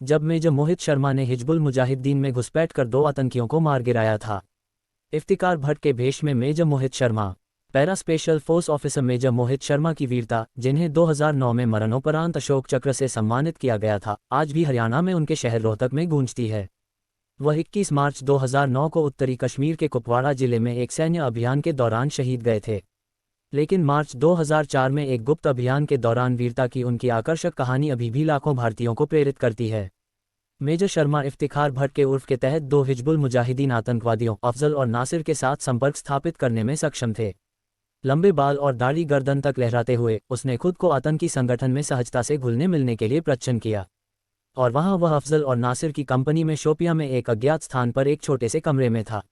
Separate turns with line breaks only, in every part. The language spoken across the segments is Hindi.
जब मेजर मोहित शर्मा ने हिजबुल मुजाहिदीन में घुसपैठ कर 2 आतंकियों को मार गिराया था। इफ्तिकार भट्ट के भेष में major Mohit Sharma. Para special force officer major Mohit Sharma की वीरता, जिन्हें 2009 में मरणोपरांत अशोक चक्र से सम्मानित किया गया था, आज भी हरियाणा में उनके शहर रोहतक में गूंजती है। वह 21 मार्च 2009 को उत्तरी कश्मीर के कुपवाड़ा जिले में एक सैन्य अभियान के दौरान शहीद गए थे। लेकिन मार्च 2004 में एक गुप्त अभियान के दौरान वीरता की उनकी आकर्षक कहानी अभी भी लाखों भारतीयों को प्रेरित करती है। मेजर शर्मा इफ्तिखार भट्ट के उर्फ के तहत 2 हिजबुल मुजाहिदीन आतंकवादियों अफजल और नासिर के साथ संपर्क स्थापित करने में सक्षम थे। लंबे बाल और दाढ़ी गर्दन तक लहराते हुए उसने खुद को आतंकी संगठन में सहजता से घुलने मिलने के लिए प्रचन किया, और वहां वह अफजल और नासिर की कंपनी में शोपियां में एक अज्ञात स्थान पर एक छोटे से कमरे में था।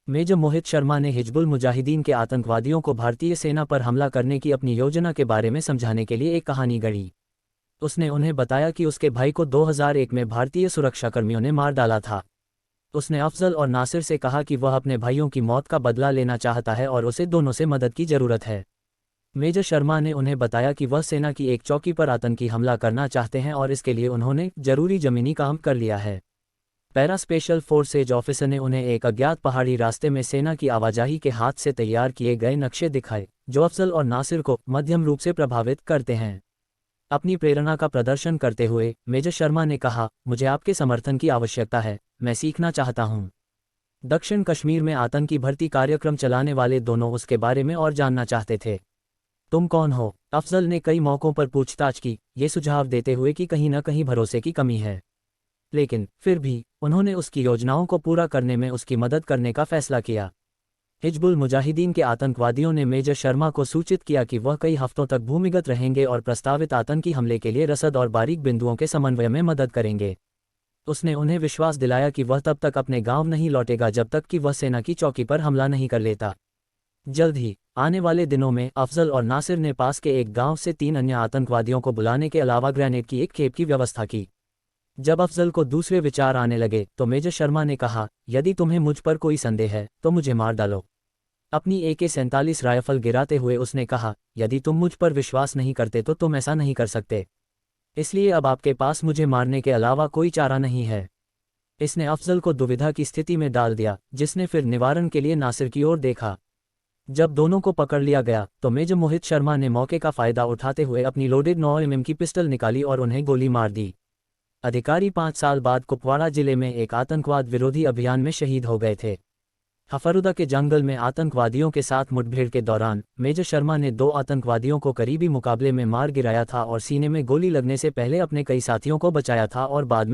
मेजर मोहित शर्मा ने हिजबुल मुजाहिदीन के आतंकवादियों को भारतीय सेना पर हमला करने की अपनी योजना के बारे में समझाने के लिए एक कहानी गढ़ी। उसने उन्हें बताया कि उसके भाई को 2001 में भारतीय सुरक्षाकर्मियों ने मार डाला था। उसने अफजल और नासिर से कहा कि वह अपने भाइयों की मौत का बदला लेना चाहता है और उसे दोनों से मदद की जरूरत है। मेजर शर्मा ने उन्हें बताया कि वह सेना की एक चौकी पर आतंकी हमला करना चाहते हैं और इसके लिए उन्होंने जरूरी जमीनी काम कर लिया है। पैरा स्पेशल फोर्सेज ऑफिसर ने उन्हें एक अज्ञात पहाड़ी रास्ते में सेना की आवाजाही के हाथ से तैयार किए गए नक्शे दिखाए, जो अफजल और नासिर को मध्यम रूप से प्रभावित करते हैं। अपनी प्रेरणा का प्रदर्शन करते हुए मेजर शर्मा ने कहा, मुझे आपके समर्थन की आवश्यकता है, मैं सीखना चाहता हूं। दक्षिण कश्मीर में आतंकी भर्ती कार्यक्रम चलाने वाले दोनों उसके बारे में और जानना चाहते थे। तुम कौन हो? अफजल ने कई मौकों पर पूछताछ की, ये सुझाव देते हुए कि कहीं न कहीं भरोसे की कमी है, लेकिन फिर भी उन्होंने उसकी योजनाओं को पूरा करने में उसकी मदद करने का फैसला किया। हिजबुल मुजाहिदीन के आतंकवादियों ने मेजर शर्मा को सूचित किया कि वह कई हफ्तों तक भूमिगत रहेंगे और प्रस्तावित आतंकी हमले के लिए रसद और बारीक बिंदुओं के समन्वय में मदद करेंगे। उसने उन्हें विश्वास दिलाया कि वह तब तक अपने गांव नहीं लौटेगा जब तक कि वह सेना की चौकी पर हमला नहीं कर लेता। जल्द ही आने वाले दिनों में अफजल और नासिर ने पास के एक गांव से 3 अन्य आतंकवादियों को बुलाने के अलावा ग्रेनेड की एक खेप की व्यवस्था की। जब अफजल को दूसरे विचार आने लगे तो मेजर शर्मा ने कहा, यदि तुम्हें मुझ पर कोई संदेह है तो मुझे मार डालो। अपनी AK-47 राइफल गिराते हुए उसने कहा, यदि तुम मुझ पर विश्वास नहीं करते तो तुम ऐसा नहीं कर सकते, इसलिए अब आपके पास मुझे मारने के अलावा कोई चारा नहीं है। इसने अफजल को दुविधा की स्थिति में डाल दिया, जिसने फिर निवारण के लिए नासिर की ओर देखा। जब दोनों को पकड़ लिया गया तो मेजर मोहित शर्मा ने मौके का फायदा उठाते हुए अपनी लोडेड 9mm की पिस्टल निकाली और उन्हें गोली मार दी। अधिकारी 5 साल बाद कुपवाड़ा जिले में एक आतंकवाद विरोधी अभियान में शहीद हो गए थे। हफरुदा के जंगल में आतंकवादियों के साथ मुठभेड़ के दौरान मेजर शर्मा ने 2 आतंकवादियों को करीबी मुकाबले में मार गिराया था और सीने में गोली लगने से पहले अपने कई साथियों को बचाया था और बाद में